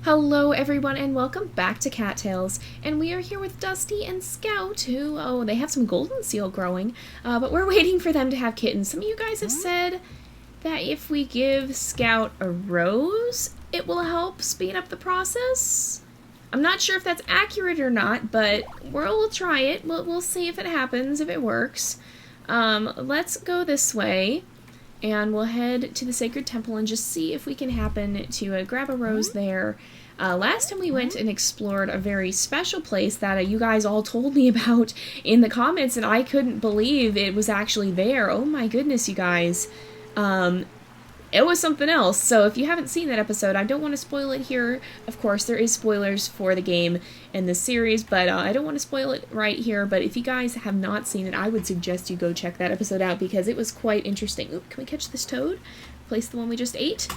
Hello everyone and welcome back to Cattails, and we are here with Dusty and Scout, who, they have some golden seal growing, but we're waiting for them to have kittens. Some of you guys have said that if we give Scout a rose, it will help speed up the process. I'm not sure if that's accurate or not, but we'll try it. We'll see if it happens, if it works. Let's go this way. And we'll head to the Sacred Temple and just see if we can happen to grab a rose there. Last time we went and explored a very special place that you guys all told me about in the comments, and I couldn't believe it was actually there. Oh my goodness, you guys. It was something else. So if you haven't seen that episode, I don't want to spoil it here. Of course, there is spoilers for the game and the series, but I don't want to spoil it right here. But if you guys have not seen it, I would suggest you go check that episode out because it was quite interesting. Oop, can we catch this toad? Place the one we just ate?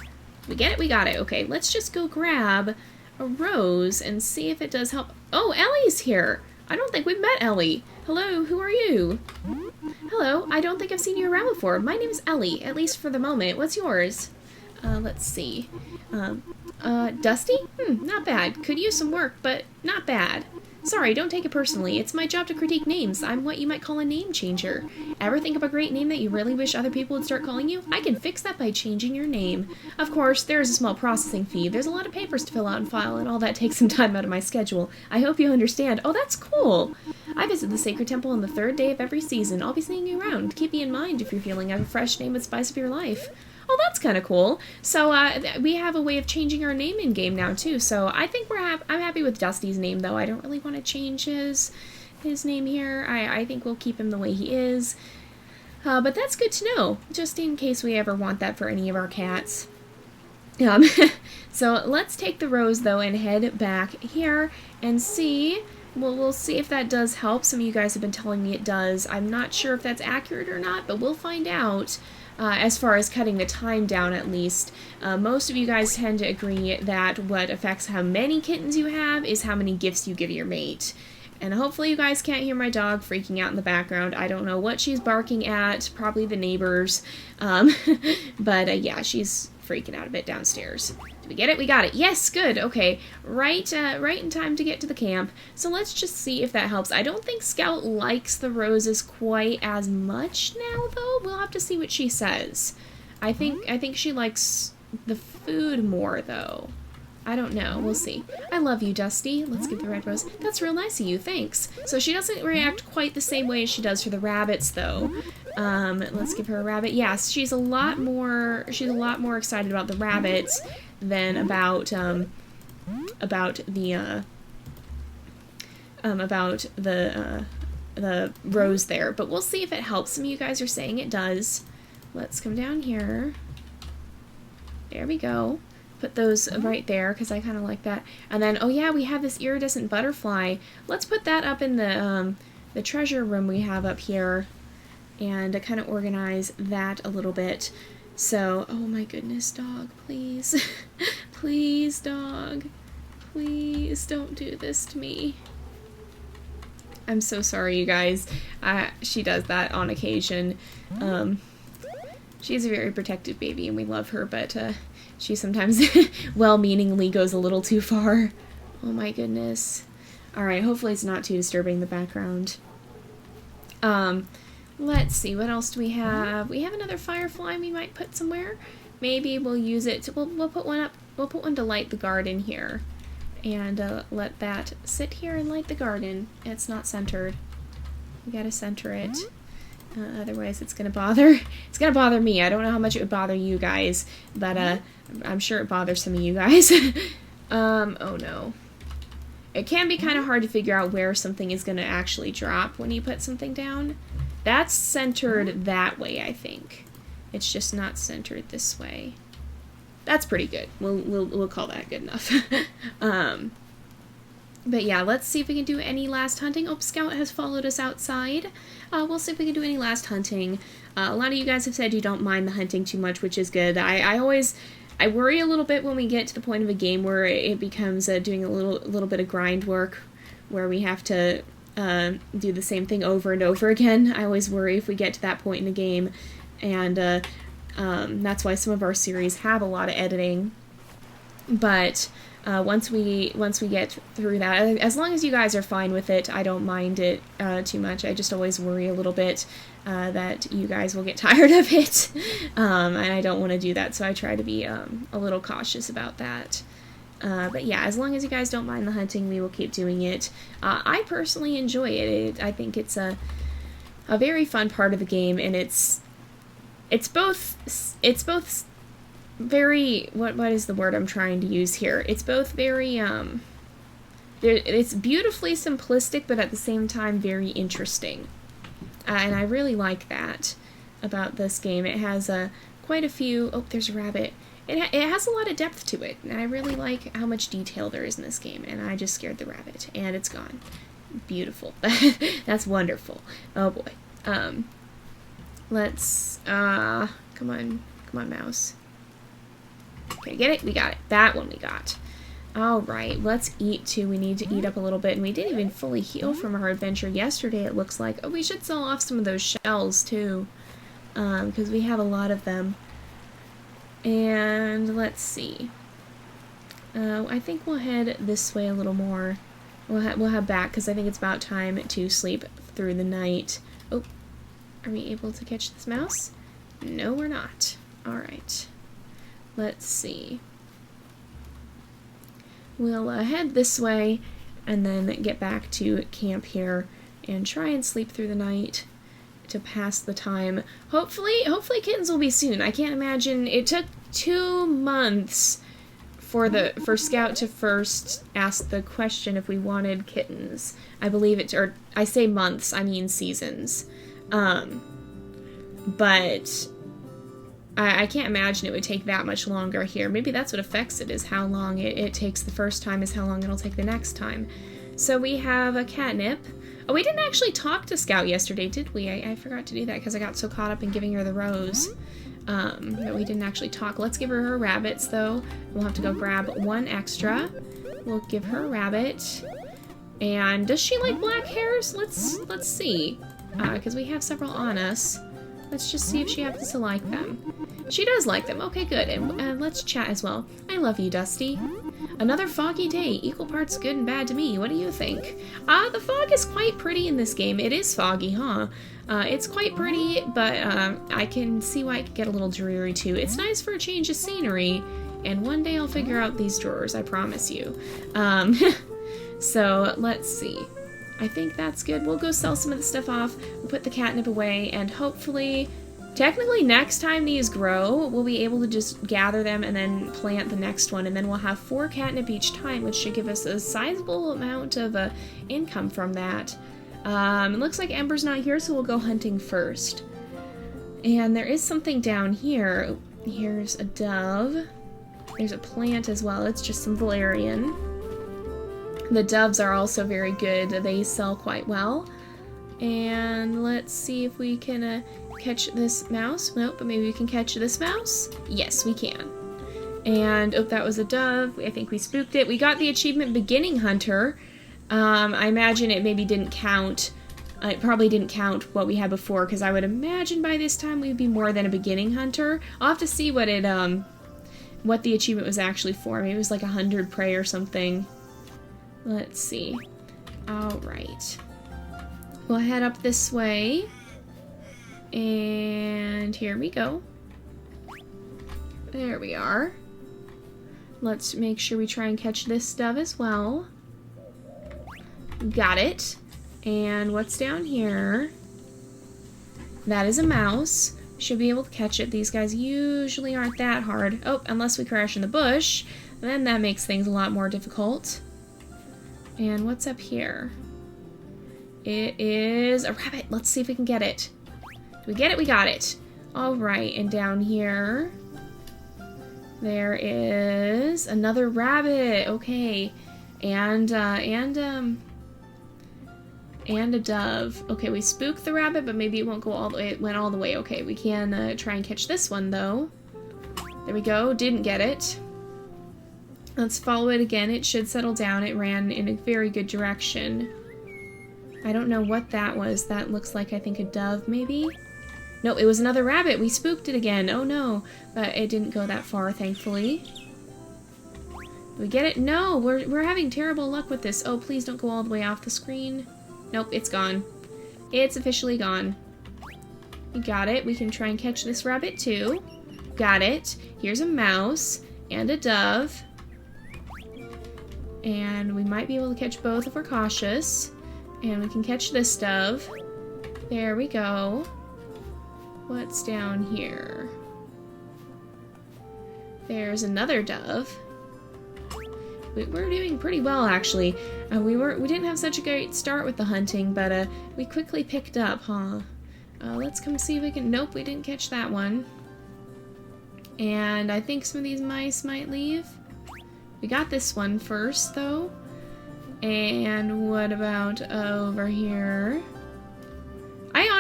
We get it? We got it. Okay, let's just go grab a rose and see if it does help. Oh, Ellie's here. I don't think we've met Ellie. Hello, who are you? Hello, I don't think I've seen you around before. My name is Ellie, at least for the moment. What's yours? Let's see. Dusty? Not bad. Could use some work, but not bad. Sorry, don't take it personally. It's my job to critique names. I'm what you might call a name changer. Ever think of a great name that you really wish other people would start calling you? I can fix that by changing your name. Of course, there is a small processing fee. There's a lot of papers to fill out and file, and all that takes some time out of my schedule. I hope you understand. Oh, that's cool. I visit the Sacred Temple on the 3rd day of every season. I'll be seeing you around. Keep me in mind if you're feeling a fresh name and spice of your life. Oh, that's kind of cool. So, we have a way of changing our name in-game now, too. So, I think I'm happy with Dusty's name, though. I don't really want to change his name here. I think we'll keep him the way he is. But that's good to know, just in case we ever want that for any of our cats. So, let's take the rose, though, and head back here and see. We'll see if that does help. Some of you guys have been telling me it does. I'm not sure if that's accurate or not, but we'll find out. As far as cutting the time down, at least. Most of you guys tend to agree that what affects how many kittens you have is how many gifts you give your mate. And hopefully you guys can't hear my dog freaking out in the background. I don't know what she's barking at, probably the neighbors. But yeah, she's freaking out a bit downstairs. Did we get it? We got it. Yes, good. Okay, right in time to get to the camp. So let's just see if that helps. I don't think Scout likes the roses quite as much now, though. We'll have to see what she says. I think she likes the food more, though. I don't know. We'll see. I love you, Dusty. Let's give the red rose. That's real nice of you. Thanks. So she doesn't react quite the same way as she does for the rabbits, though. Let's give her a rabbit. Yes, she's a lot more excited about the rabbits than about the rose there. But we'll see if it helps. Some of you guys are saying it does. Let's come down here. There we go. Put those right there because I kind of like that. And then, oh yeah, we have this iridescent butterfly. Let's put that up in the treasure room we have up here and kind of organize that a little bit. So, oh my goodness, dog, please. Please, dog. Please don't do this to me. I'm so sorry, you guys. She does that on occasion. She's a very protective baby and we love her, but she sometimes well-meaningly goes a little too far. Oh my goodness. Alright, hopefully it's not too disturbing in the background. Let's see, what else do we have? We have another firefly we might put somewhere. Maybe we'll use it to, we'll put one up, we'll put one to light the garden here. And let that sit here and light the garden. It's not centered. We gotta center it. Otherwise it's gonna bother me. I don't know how much it would bother you guys, but I'm sure it bothers some of you guys. Oh no. It can be kind of hard to figure out where something is gonna actually drop when you put something down. That's centered that way, I think. It's just not centered this way. That's pretty good. We'll call that good enough. But yeah, let's see if we can do any last hunting. Oh, Scout has followed us outside. We'll see if we can do any last hunting. A lot of you guys have said you don't mind the hunting too much, which is good. I worry a little bit when we get to the point of a game where it becomes doing a little bit of grind work, where we have to do the same thing over and over again. I always worry if we get to that point in a game, and that's why some of our series have a lot of editing. But once we get through that, as long as you guys are fine with it, I don't mind it too much. I just always worry a little bit that you guys will get tired of it, and I don't want to do that, so I try to be a little cautious about that. But yeah, as long as you guys don't mind the hunting, we will keep doing it. I personally enjoy it. I think it's a very fun part of the game, and it's both very, what is the word I'm trying to use here? It's both very, it's beautifully simplistic, but at the same time very interesting. And I really like that about this game. It has quite a few, oh, there's a rabbit. It has a lot of depth to it, and I really like how much detail there is in this game, and I just scared the rabbit, and it's gone. Beautiful. That's wonderful. Oh boy. Let's, come on, mouse. Okay, get it? We got it. That one we got. Alright, let's eat too. We need to eat up a little bit, and we didn't even fully heal from our adventure yesterday, it looks like. Oh, we should sell off some of those shells too, because we have a lot of them. And let's see. I think we'll head this way a little more. We'll head back, because I think it's about time to sleep through the night. Oh, are we able to catch this mouse? No, we're not. Alright. Let's see. We'll head this way and then get back to camp here and try and sleep through the night to pass the time. Hopefully kittens will be soon. I can't imagine. It took 2 months for Scout to first ask the question if we wanted kittens. I believe it, or I say months, I mean seasons. But I can't imagine it would take that much longer here. Maybe that's what affects it, is how long it takes the first time is how long it'll take the next time. So we have a catnip. Oh, we didn't actually talk to Scout yesterday, did we? I forgot to do that because I got so caught up in giving her the rose that we didn't actually talk. Let's give her rabbits, though. We'll have to go grab 1 extra. We'll give her a rabbit. And does she like black hairs? Let's see. Because we have several on us. Let's just see if she happens to like them. She does like them. Okay, good. And let's chat as well. I love you, Dusty. Another foggy day. Equal parts good and bad to me. What do you think? The fog is quite pretty in this game. It is foggy, huh? It's quite pretty, but I can see why it could get a little dreary, too. It's nice for a change of scenery, and one day I'll figure out these drawers, I promise you. So, let's see. I think that's good. We'll go sell some of the stuff off, we'll put the catnip away, and hopefully, technically next time these grow, we'll be able to just gather them and then plant the next one, and then we'll have 4 catnip each time, which should give us a sizable amount of income from that. It looks like Ember's not here, so we'll go hunting first. And there is something down here. Here's a dove. There's a plant as well. It's just some valerian. The doves are also very good. They sell quite well. And let's see if we can catch this mouse. Nope, but maybe we can catch this mouse. Yes, we can. And, oh, that was a dove. I think we spooked it. We got the achievement Beginning Hunter. I imagine it maybe didn't count. It probably didn't count what we had before, because I would imagine by this time we'd be more than a Beginning Hunter. I'll have to see what it, what the achievement was actually for. Maybe it was like 100 prey or something. Let's see. Alright. We'll head up this way. And here we go. There we are. Let's make sure we try and catch this dove as well. Got it. And what's down here? That is a mouse. Should be able to catch it. These guys usually aren't that hard. Oh, unless we crash in the bush. Then that makes things a lot more difficult. And what's up here? It is a rabbit. Let's see if we can get it. Do we get it? We got it. Alright, and down here, there is another rabbit. Okay. And a dove. Okay, we spooked the rabbit, but maybe it won't go all the way. It went all the way. Okay, we can try and catch this one, though. There we go. Didn't get it. Let's follow it again. It should settle down. It ran in a very good direction. I don't know what that was. That looks like, I think, a dove, maybe? No, it was another rabbit. We spooked it again. Oh, no. But it didn't go that far, thankfully. we get it? No, we're having terrible luck with this. Oh, please don't go all the way off the screen. Nope, it's gone. It's officially gone. We got it. We can try and catch this rabbit too. Got it. Here's a mouse and a dove. And we might be able to catch both if we're cautious. And we can catch this dove. There we go. What's down here? There's another dove. We're doing pretty well, actually. We didn't have such a great start with the hunting, but we quickly picked up, huh? Let's come see if we can... Nope, we didn't catch that one. And I think some of these mice might leave. We got this one first, though. And what about over here?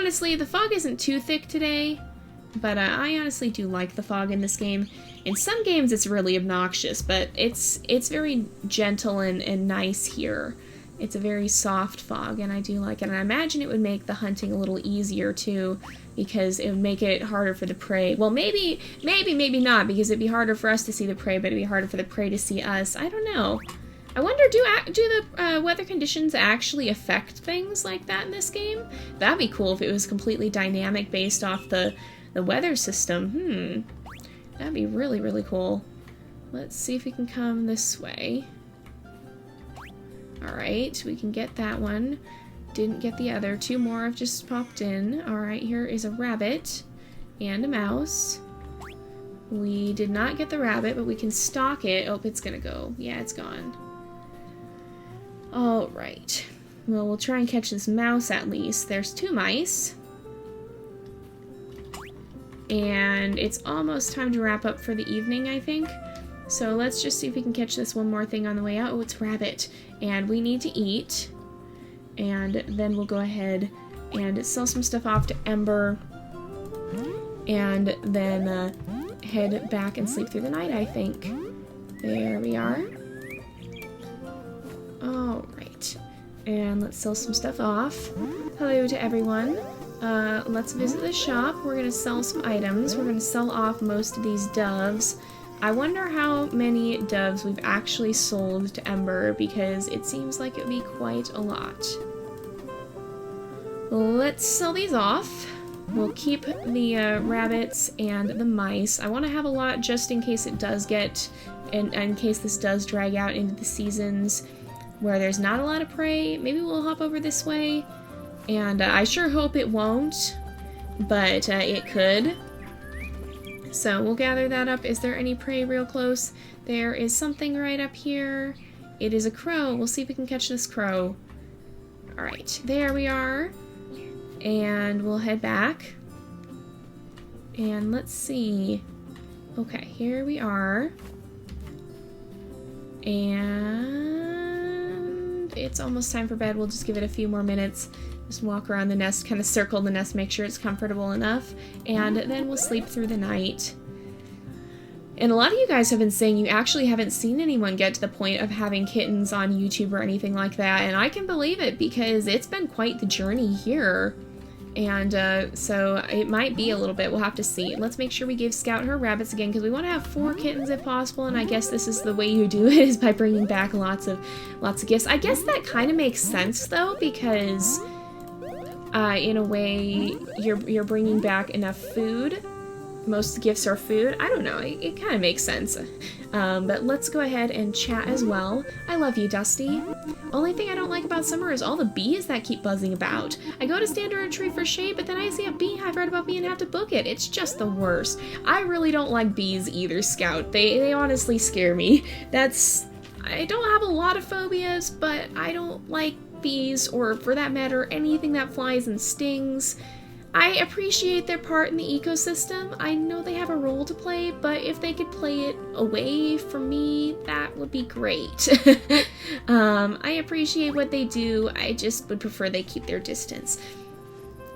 The fog isn't too thick today, but I honestly do like the fog in this game. In some games it's really obnoxious, but it's very gentle and nice here. It's a very soft fog, and I do like it. And I imagine it would make the hunting a little easier too, because it would make it harder for the prey. Well, maybe not, because it'd be harder for us to see the prey, but it'd be harder for the prey to see us. I don't know. I wonder, do the weather conditions actually affect things like that in this game? That'd be cool if it was completely dynamic based off the weather system. That'd be really, really cool. Let's see if we can come this way. Alright, we can get that one. Didn't get the other. Two more have just popped in. Alright, here is a rabbit and a mouse. We did not get the rabbit, but we can stalk it. Oh, it's gonna go. Yeah, it's gone. Alright. Well, we'll try and catch this mouse at least. There's two mice. And it's almost time to wrap up for the evening, I think. So let's just see if we can catch this one more thing on the way out. Oh, it's rabbit. And we need to eat. And then we'll go ahead and sell some stuff off to Ember. And then head back and sleep through the night, I think. There we are. Alright. And let's sell some stuff off. Hello to everyone. Let's visit the shop. We're going to sell some items. We're going to sell off most of these doves. I wonder how many doves we've actually sold to Ember, because it seems like it would be quite a lot. Let's sell these off. We'll keep the rabbits and the mice. I want to have a lot just in case it does get, in case this does drag out into the seasons where there's not a lot of prey. Maybe we'll hop over this way. And I sure hope it won't, but it could. So we'll gather that up. Is there any prey real close? There is something right up here. It is a crow. We'll see if we can catch this crow. Alright, there we are. And we'll head back. And let's see. Okay, here we are. And it's almost time for bed. We'll just give it a few more minutes. Just walk around the nest, kind of circle the nest, make sure it's comfortable enough, and then we'll sleep through the night. And a lot of you guys have been saying you actually haven't seen anyone get to the point of having kittens on YouTube or anything like that, and I can believe it because it's been quite the journey here. And so it might be a little bit. We'll have to see. Let's make sure we give Scout her rabbits again, because we want to have 4 kittens if possible, and I guess this is the way you do it, is by bringing back lots of gifts. I guess that kind of makes sense though, because in a way you're bringing back enough food. Most gifts are food. I don't know. It kind of makes sense. But let's go ahead and chat as well. I love you, Dusty. Only thing I don't like about summer is all the bees that keep buzzing about. I go to stand under a tree for shade, but then I see a beehive right above me and have to book it. It's just the worst. I really don't like bees either, Scout. They honestly scare me. I don't have a lot of phobias, but I don't like bees, or for that matter, anything that flies and stings. I appreciate their part in the ecosystem. I know they have a role to play, but if they could play it away from me, that would be great. I appreciate what they do. I just would prefer they keep their distance.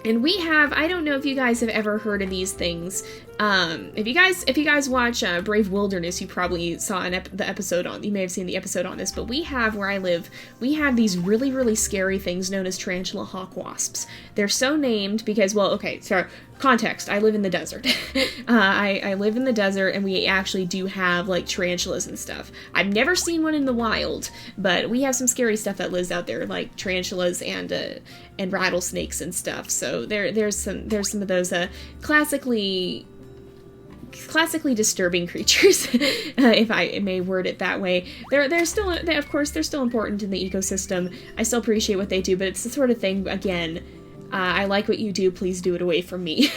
And we have, I don't know if you guys have ever heard of these things. If you guys watch Brave Wilderness, you probably saw the episode on. You may have seen the episode on this, but we have where I live. We have these really, really scary things known as tarantula hawk wasps. They're so named because, well, okay, so context. I live in the desert. I live in the desert, and we actually do have like tarantulas and stuff. I've never seen one in the wild, but we have some scary stuff that lives out there, like tarantulas and rattlesnakes and stuff. So there's some of those classically disturbing creatures, if I may word it that way. They're still, of course, they're still important in the ecosystem. I still appreciate what they do, but it's the sort of thing, again, I like what you do, please do it away from me.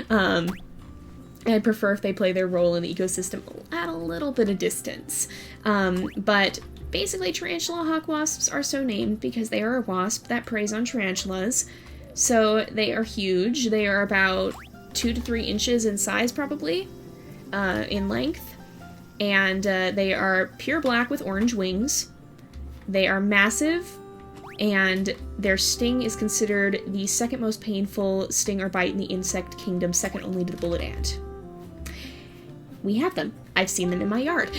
I prefer if they play their role in the ecosystem at a little bit of distance. But basically, tarantula hawk wasps are so named because they are a wasp that preys on tarantulas. So they are huge. They are about 2 to 3 inches in size, probably, in length, and they are pure black with orange wings. They are massive, and their sting is considered the second most painful sting or bite in the insect kingdom, second only to the bullet ant. We have them. I've seen them in my yard.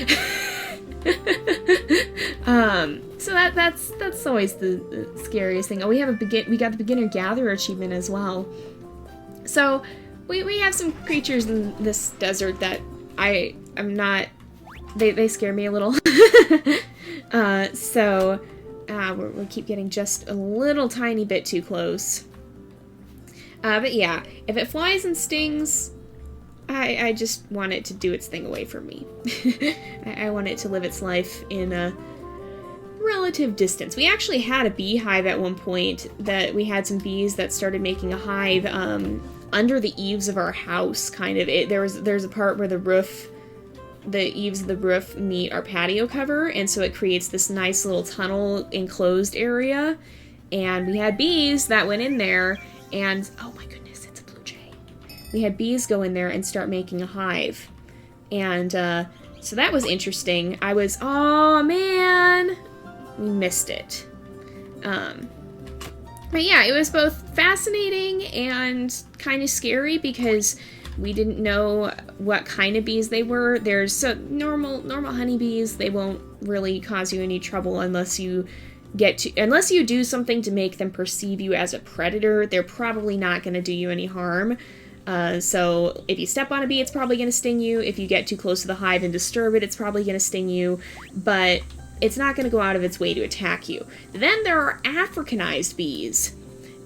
So that's always the scariest thing. Oh, we got the beginner gatherer achievement as well. So we have some creatures in this desert that I'm not, they scare me a little. We keep getting just a little tiny bit too close. But yeah, if it flies and stings, I just want it to do its thing away from me. I want it to live its life in a relative distance. We actually had a beehive at one point that we had some bees that started making a hive, under the eaves of our house, kind of. There's a part where the eaves of the roof meet our patio cover, and so it creates this nice little tunnel enclosed area, and we had bees that went in there, and oh my goodness, it's a blue jay. We had bees go in there and start making a hive, and so that was interesting. Oh man, we missed it. But yeah, it was both fascinating and kind of scary because we didn't know what kind of bees they were. There's normal honeybees. They won't really cause you any trouble unless you do something to make them perceive you as a predator. They're probably not going to do you any harm. So if you step on a bee, it's probably going to sting you. If you get too close to the hive and disturb it, it's probably going to sting you. But it's not going to go out of its way to attack you. Then there are Africanized bees,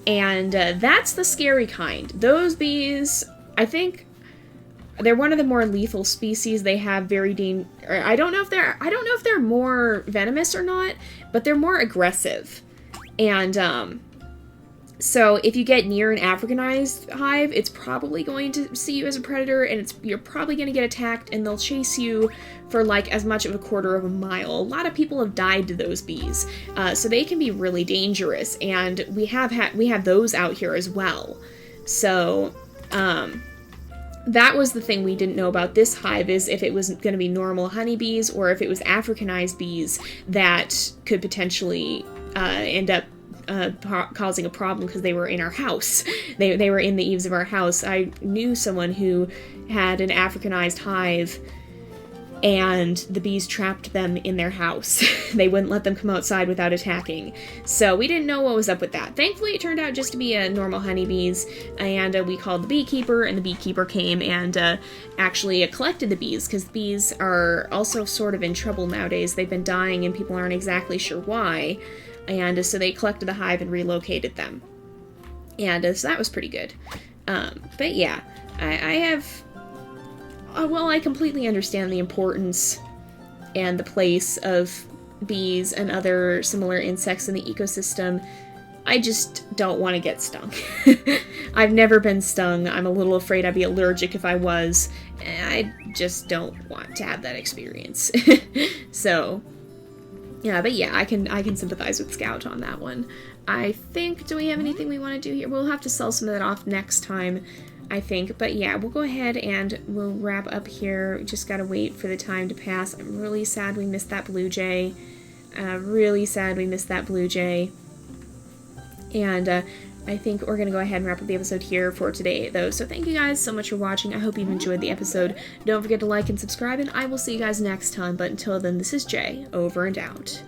and that's the scary kind. Those bees, I think, they're one of the more lethal species. They have I don't know if they're more venomous or not, but they're more aggressive. And so if you get near an Africanized hive, it's probably going to see you as a predator, and you're probably going to get attacked, and they'll chase you for like as much of a quarter of a mile. A lot of people have died to those bees, so they can be really dangerous, and we have those out here as well. So that was the thing we didn't know about this hive, is if it was going to be normal honeybees or if it was Africanized bees that could potentially end up causing a problem because they were in our house. They were in the eaves of our house. I knew someone who had an Africanized hive, and the bees trapped them in their house. They wouldn't let them come outside without attacking. So we didn't know what was up with that. Thankfully, it turned out just to be normal honeybees, and we called the beekeeper, and the beekeeper came and actually collected the bees, because bees are also sort of in trouble nowadays. They've been dying, and people aren't exactly sure why. And so they collected the hive and relocated them. And so that was pretty good. But yeah, I completely understand the importance and the place of bees and other similar insects in the ecosystem. I just don't want to get stung. I've never been stung. I'm a little afraid I'd be allergic if I was. I just don't want to have that experience. So, yeah, but yeah, I can sympathize with Scout on that one. I think, do we have anything we want to do here? We'll have to sell some of that off next time, I think. But yeah, we'll go ahead and we'll wrap up here. Just gotta wait for the time to pass. I'm really sad we missed that blue jay. Really sad we missed that blue jay. And I think we're going to go ahead and wrap up the episode here for today, though. So thank you guys so much for watching. I hope you've enjoyed the episode. Don't forget to like and subscribe, and I will see you guys next time. But until then, this is Jay, over and out.